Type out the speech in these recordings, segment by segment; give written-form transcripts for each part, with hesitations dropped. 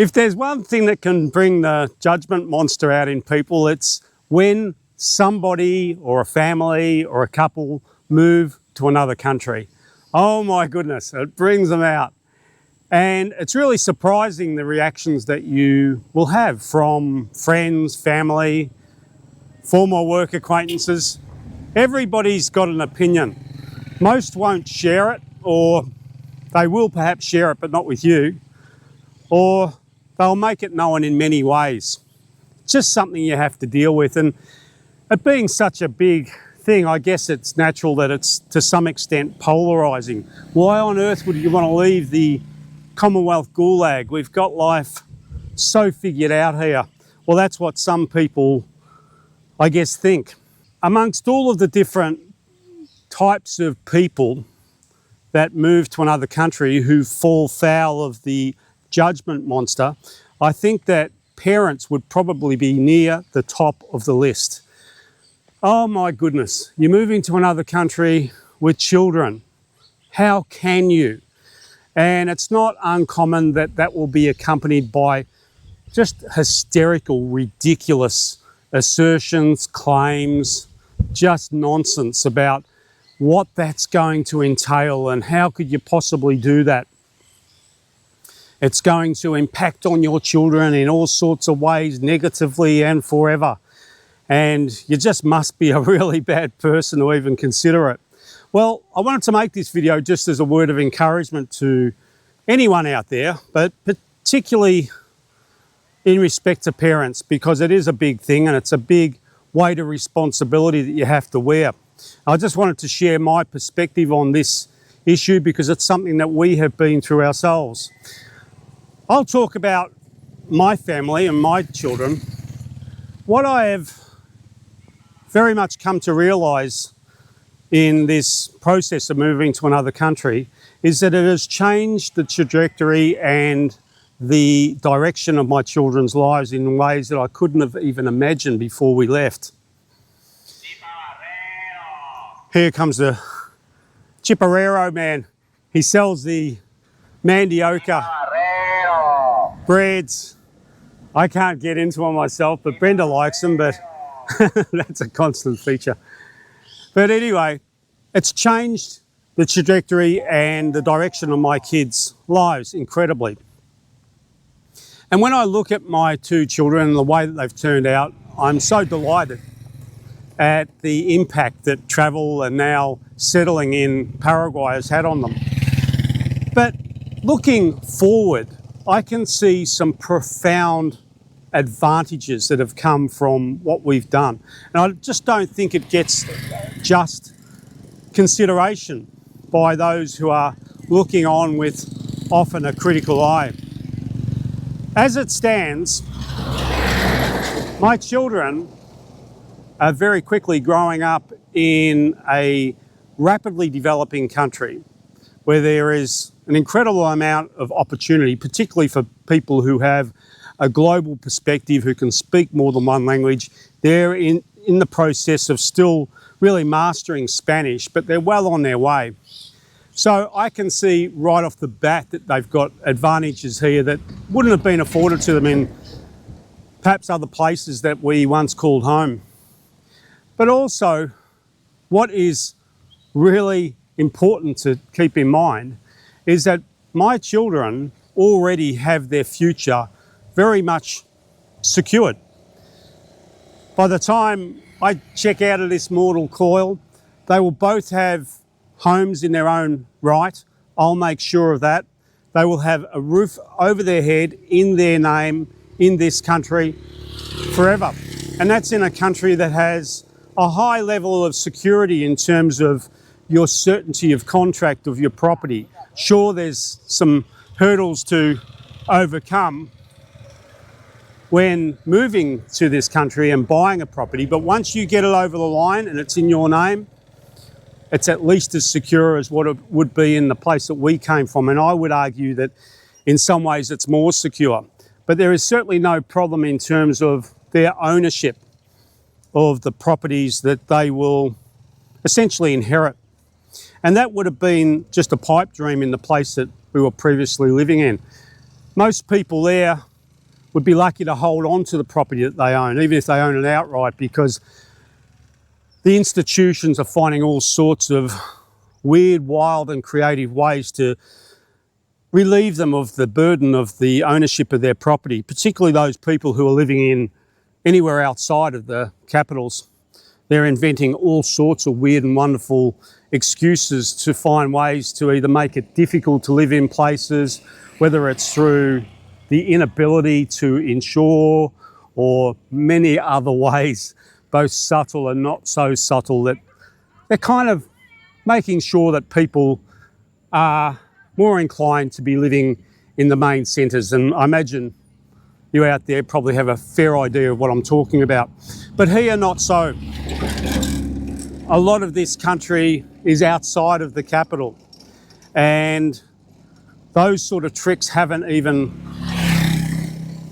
If there's one thing that can bring the judgment monster out in people, it's when somebody or a family or a couple move to another country. Oh my goodness, it brings them out. And it's really surprising the reactions that you will have from friends, family, former work acquaintances. Everybody's got an opinion. Most won't share it, or they will perhaps share it but not with you, or they'll make it known in many ways. It's just something you have to deal with, and it being such a big thing, I guess it's natural that it's to some extent polarising. Why on earth would you want to leave the Commonwealth gulag? We've got life so figured out here. Well, that's what some people, I guess, think. Amongst all of the different types of people that move to another country who fall foul of the judgment monster, I think that parents would probably be near the top of the list. Oh my goodness, you're moving to another country with children. How can you? And it's not uncommon that that will be accompanied by just hysterical, ridiculous assertions, claims, just nonsense about what that's going to entail and how could you possibly do that. It's going to impact on your children in all sorts of ways, negatively and forever. And you just must be a really bad person to even consider it. Well, I wanted to make this video just as a word of encouragement to anyone out there, but particularly in respect to parents, because it is a big thing and it's a big weight of responsibility that you have to wear. I just wanted to share my perspective on this issue because it's something that we have been through ourselves. I'll talk about my family and my children. What I have very much come to realise in this process of moving to another country is that it has changed the trajectory and the direction of my children's lives in ways that I couldn't have even imagined before we left. Here comes the Chipperero man. He sells the mandioca breads. I can't get into them myself, but Brenda likes them, but that's a constant feature. But anyway, it's changed the trajectory and the direction of my kids' lives incredibly. And when I look at my two children and the way that they've turned out, I'm so delighted at the impact that travel and now settling in Paraguay has had on them. But looking forward, I can see some profound advantages that have come from what we've done. And I just don't think it gets just consideration by those who are looking on with often a critical eye. As it stands, my children are very quickly growing up in a rapidly developing country where there is an incredible amount of opportunity, particularly for people who have a global perspective, who can speak more than one language. They're in the process of still really mastering Spanish, but they're well on their way. So I can see right off the bat that they've got advantages here that wouldn't have been afforded to them in perhaps other places that we once called home. But also, what is really important to keep in mind is that my children already have their future very much secured. By the time I check out of this mortal coil, they will both have homes in their own right. I'll make sure of that. They will have a roof over their head in their name in this country forever. And that's in a country that has a high level of security in terms of your certainty of contract of your property. Sure, there's some hurdles to overcome when moving to this country and buying a property, but once you get it over the line and it's in your name, it's at least as secure as what it would be in the place that we came from. And I would argue that in some ways it's more secure. But there is certainly no problem in terms of their ownership of the properties that they will essentially inherit. And that would have been just a pipe dream in the place that we were previously living in. Most people there would be lucky to hold on to the property that they own, even if they own it outright, because the institutions are finding all sorts of weird, wild and creative ways to relieve them of the burden of the ownership of their property, particularly those people who are living in anywhere outside of the capitals. They're inventing all sorts of weird and wonderful excuses to find ways to either make it difficult to live in places, whether it's through the inability to insure or many other ways, both subtle and not so subtle, that they're kind of making sure that people are more inclined to be living in the main centres. And I imagine you out there probably have a fair idea of what I'm talking about. But here, not so. A lot of this country is outside of the capital, and those sort of tricks haven't even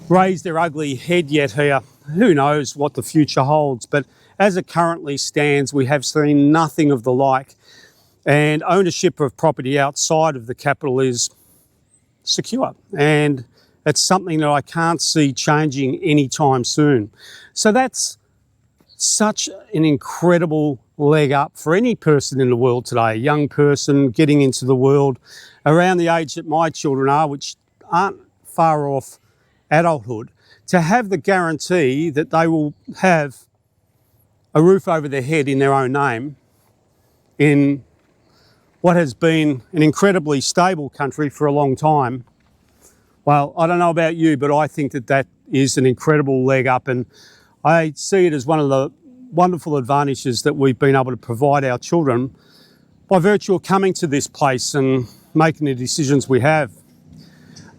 raised their ugly head yet here. Who knows what the future holds, but as it currently stands, we have seen nothing of the like, and ownership of property outside of the capital is secure, and it's something that I can't see changing anytime soon. So that's such an incredible leg up for any person in the world today, a young person getting into the world around the age that my children are, which aren't far off adulthood, to have the guarantee that they will have a roof over their head in their own name in what has been an incredibly stable country for a long time. Well, I don't know about you, but I think that that is an incredible leg up, and I see it as one of the wonderful advantages that we've been able to provide our children by virtue of coming to this place and making the decisions we have.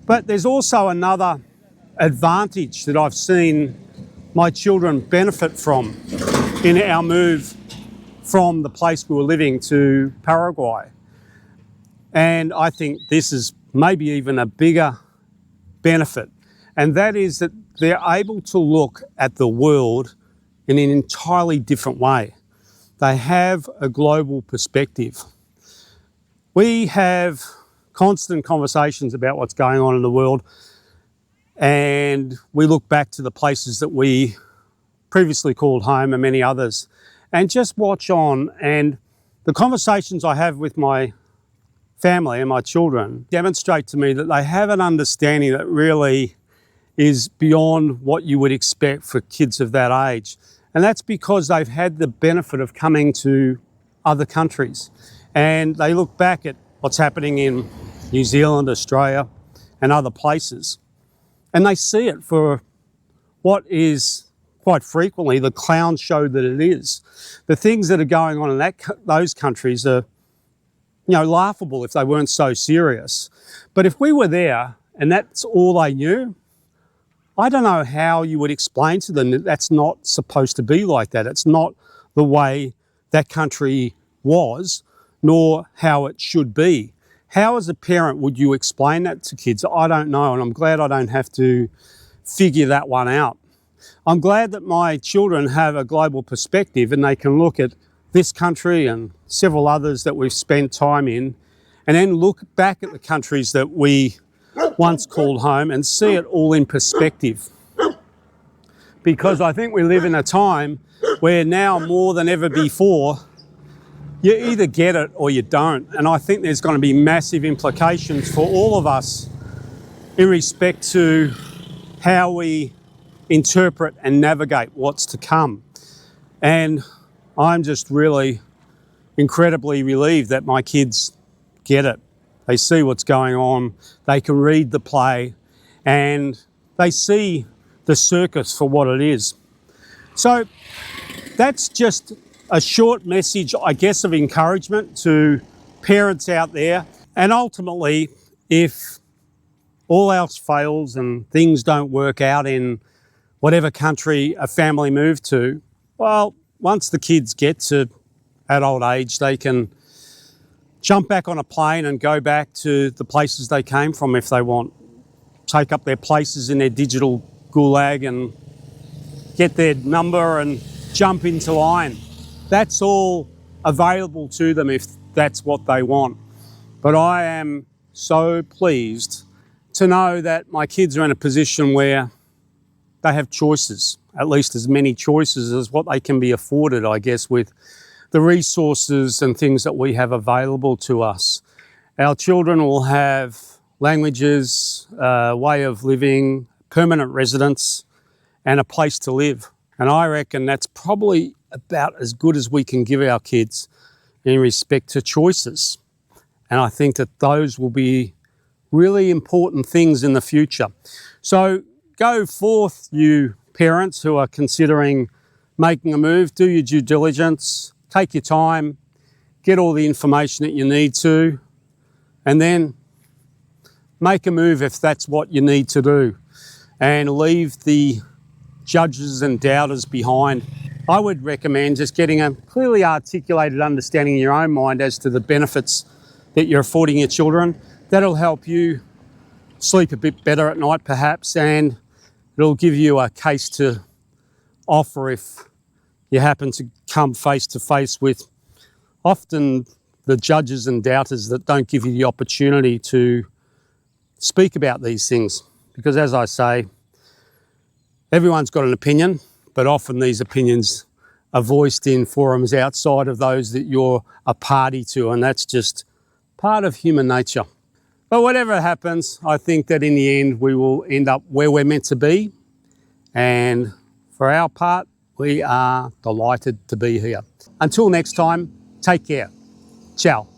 But there's also another advantage that I've seen my children benefit from in our move from the place we were living to Paraguay. And I think this is maybe even a bigger benefit, and that is that they're able to look at the world in an entirely different way. They have a global perspective. We have constant conversations about what's going on in the world, and we look back to the places that we previously called home and many others, and just watch on. And the conversations I have with my family and my children demonstrate to me that they have an understanding that really is beyond what you would expect for kids of that age. And that's because they've had the benefit of coming to other countries. And they look back at what's happening in New Zealand, Australia, and other places, and they see it for what is quite frequently the clown show that it is. The things that are going on in those countries are, laughable if they weren't so serious. But if we were there and that's all they knew, I don't know how you would explain to them that that's not supposed to be like that. It's not the way that country was, nor how it should be. How, as a parent, would you explain that to kids? I don't know, and I'm glad I don't have to figure that one out. I'm glad that my children have a global perspective and they can look at this country and several others that we've spent time in, and then look back at the countries that we once called home and see it all in perspective. Because I think we live in a time where now more than ever before, you either get it or you don't. And I think there's going to be massive implications for all of us in respect to how we interpret and navigate what's to come. And I'm just really incredibly relieved that my kids get it. They see what's going on, they can read the play, and they see the circus for what it is. So that's just a short message, I guess, of encouragement to parents out there. And ultimately, if all else fails and things don't work out in whatever country a family moved to, well, once the kids get to adult age, they can jump back on a plane and go back to the places they came from if they want. Take up their places in their digital gulag and get their number and jump into line. That's all available to them if that's what they want. But I am so pleased to know that my kids are in a position where they have choices, at least as many choices as what they can be afforded, I guess, with the resources and things that we have available to us. Our children will have languages, way of living, permanent residence, and a place to live. And I reckon that's probably about as good as we can give our kids in respect to choices. And I think that those will be really important things in the future. So go forth, you parents who are considering making a move, do your due diligence, take your time, get all the information that you need to, and then make a move if that's what you need to do, and leave the judges and doubters behind. I would recommend just getting a clearly articulated understanding in your own mind as to the benefits that you're affording your children. That'll help you sleep a bit better at night perhaps, and it'll give you a case to offer if you happen to come face to face with often the judges and doubters that don't give you the opportunity to speak about these things. Because as I say, everyone's got an opinion, but often these opinions are voiced in forums outside of those that you're a party to, and that's just part of human nature. But whatever happens, I think that in the end we will end up where we're meant to be, and for our part, we are delighted to be here. Until next time, take care. Ciao.